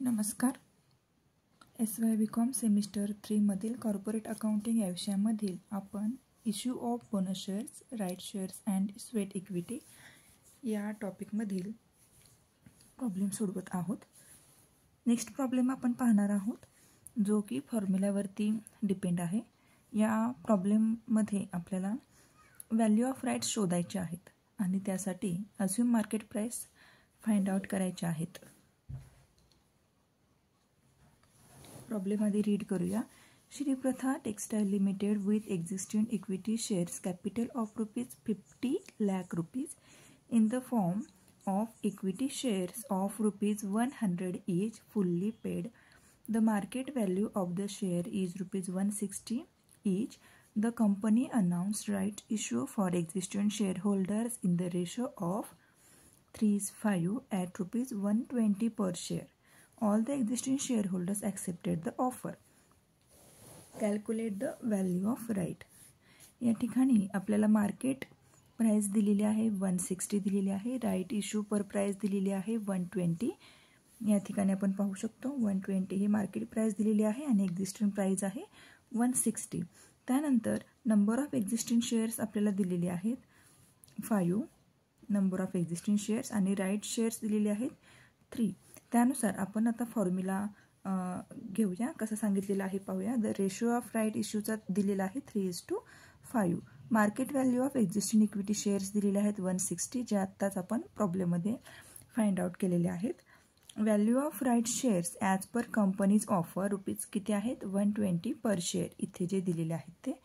नमस्कार. SY.BCom semester 3 मधील corporate accounting या विषयामधील आपण issue of bonus shares, right shares and sweat equity या टॉपिकमधील प्रॉब्लेम सोडवत आहोत. नेक्स्ट प्रॉब्लेम आपण पाहणार आहोत जो की फॉर्म्युल्यावरती डिपेंड आहे. या प्रॉब्लेममध्ये आपल्याला व्हॅल्यू ऑफ राईट्स शोधायचे आहेत आणि त्यासाठी assume market price find out करायचे आहेत. प्रॉब्लेम आधी रीड करूया. श्री प्रथा textile limited with existing equity shares capital of ₹50 lakh in the form of equity shares of ₹100 each fully paid. The market value of the share is ₹160 each. The company announced right issue for existing shareholders in the ratio of 3:5 at ₹120 per share. All the existing shareholders accepted the offer. Calculate the value of right. या ठिकाणी आपल्याला market price दिलेली आहे 160 दिलेली आहे. Right issue पर price दिलेली आहे 120. या ठिकाणी आपण पाहू शकतो 120 ही मार्केट प्राइस दिलेली आहे आणि एक्झिस्टिंग प्राइस आहे 160. त्यानंतर नंबर ऑफ एक्झिस्टिंग शेअर्स आपल्याला दिलेली आहेत 5 नंबर ऑफ एक्झिस्टिंग शेअर्स आणि राईट शेअर्स दिलेले आहेत 3. त्यानुसार आपण आता फॉर्म्युला घेऊया. कसं सांगितलेलं आहे पाहूया. द रेशो ऑफ राईट इश्यूचा दिलेला आहे 3:5. Market value of existing equity shares दिलेले आहेत 160 जे आत्ताच आपण प्रॉब्लेममध्ये फाइंड आउट केलेले आहेत. Value of right shares as per companies offer rupees किती आहेत 120 पर शेअर इथे जे दिलेले आहेत ते.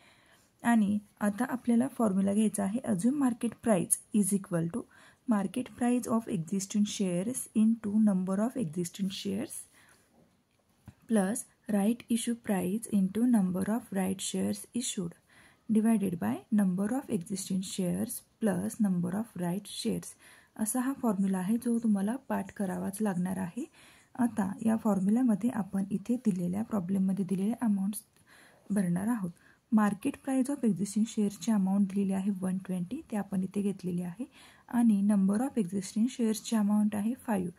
आणि आता आपल्याला फॉर्म्युला घ्यायचा आहे assume market price is equal to market price of existing shares into number of existing shares plus right issue price into number of right shares issued divided by number of existing shares plus number of right shares. असा हा formula आहे जो तुम्हाला पाठ करावाच लागणार आहे. आता या फॉर्म्युल्यामध्ये आपण इथे दिलेल्या प्रॉब्लेममध्ये दिलेल्या अमाऊंट्स भरणार आहोत. मार्केट प्राइस ऑफ एक्झिस्टिंग शेअर्सची अमाऊंट दिलेली आहे 120 ते आपण इथे घेतलेली आहे आणि नंबर ऑफ एक्झिस्टिंग शेअर्सची अमाऊंट आहे 5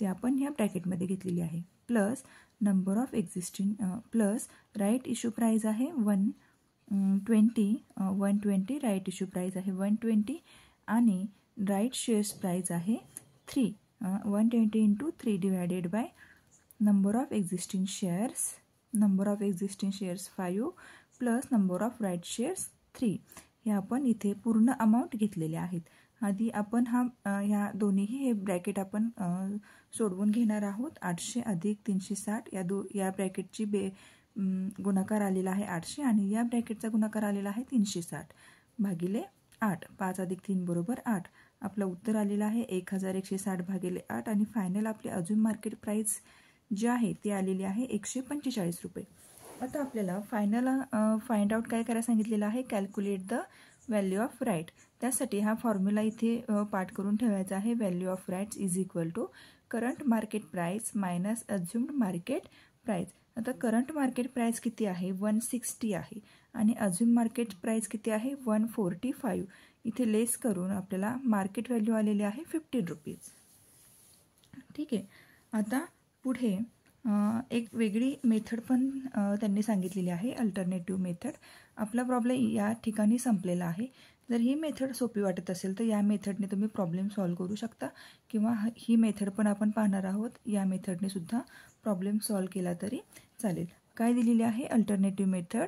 ते आपण ह्या ब्रॅकेटमध्ये घेतलेली आहे. Plus number of existing plus right issue price आहे 120 राईट इश्यू प्राइस आहे 120 आणि राईट शेअर्स प्राइस आहे 3. 120 into 3 divided by number of existing shares 5 plus number of right shares 3. हे आपण इथे पूर्ण अमाऊंट घेतलेले आहेत. आधी आपण ह्या दोन्हीही हे ब्रॅकेट आपण सोडवून घेणार आहोत. 800 अधिक 360 या ब्रॅकेटची गुणाकार आलेला आहे 800 आणि या ब्रॅकेटचा गुणाकार आलेला आहे 360 भागिले 8. 5 अधिक 3 बरोबर 8. आपलं उत्तर आलेलं आहे 1160 भागिले 8 आणि फायनल आपली अजून मार्केट प्राइस जी आहे ती आलेली आहे ₹145. आता आपल्याला फाइंड आउट काय करायला सांगितलेलं आहे calculate the value of right. त्यासाठी हा फॉर्म्युला इथे पाठ करून ठेवायचा आहे. Value of rights is equal to current market price minus assumed market price. आता करंट मार्केट प्राइस किती आहे 160 आहे आणि अज्युम मार्केट प्राइस किती आहे 145. इथे लेस करून आपल्याला मार्केट व्हॅल्यू आलेली आहे ₹15. ठीक आहे. आता पुढे एक वेगळी मेथड पण त्यांनी सांगितलेली आहे अल्टरनेटिव्ह मेथड. आपला प्रॉब्लेम या ठिकाणी संपलेला आहे. जर ही मेथड सोपी वाटत असेल तर या मेथडने तुम्ही प्रॉब्लेम सॉल्व्ह करू शकता किंवा ही मेथड पण आपण पाहणार आहोत. या मेथडने सुद्धा प्रॉब्लेम सॉल्व्ह केला तरी चालेल. काय दिलेली आहे अल्टरनेटिव्ह मेथड.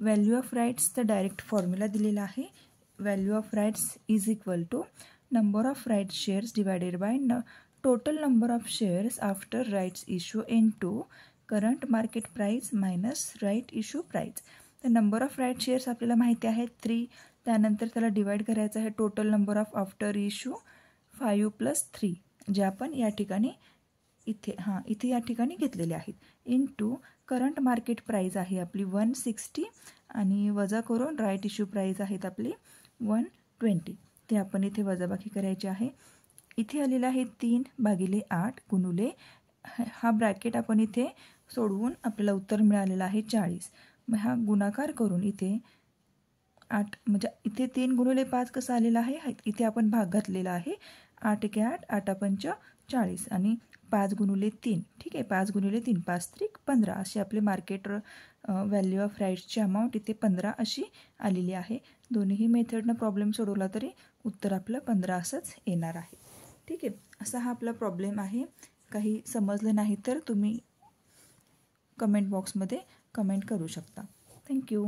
व्हॅल्यू ऑफ राईट्सचा डायरेक्ट फॉर्म्युला दिलेला आहे. Value of rights is equal to number of right shares divided by total number of shares after rights issue into current market price minus right issue price. तर number of right shares आपल्याला माहिती आहे 3. त्यानंतर त्याला divide करायचं आहे total number of after issue 5 + 3 जे आपण या ठिकाणी इथे या ठिकाणी घेतलेले आहेत इंटू करंट मार्केट प्राइस आहे आपली 160 आणि वजा करून राईट इश्यू प्राइस आहेत आपली 120. ते आपण इथे वजाबाकी करायची आहे. इथे आलेला आहे 3/8 गुणुले हा ब्रॅकेट आपण इथे सोडवून आपल्याला उत्तर मिळालेलं आहे 40. मग हा गुणाकार करून इथे 8 म्हणजे इथे 3 × 5 कसा आलेला आहे इथे आपण भाग घातलेला आहे. 8 × 8 = 8 × 5 = 40 आणि 5 गुणिले 3, ठीक आहे. 5 गुणिले 3, 5 त्रिक 15 अशी आपले मार्केट व्हॅल्यू ऑफ राईट्सची अमाऊंट इथे 15 अशी आलेली आहे. दोन्हीही मेथडनं प्रॉब्लेम सोडवला तरी उत्तर आपलं 15 असंच येणार आहे, ठीक आहे. असा हा आपला प्रॉब्लेम आहे. काही समजलं नाही तर तुम्ही कमेंट बॉक्समध्ये कमेंट करू शकता. थँक्यू.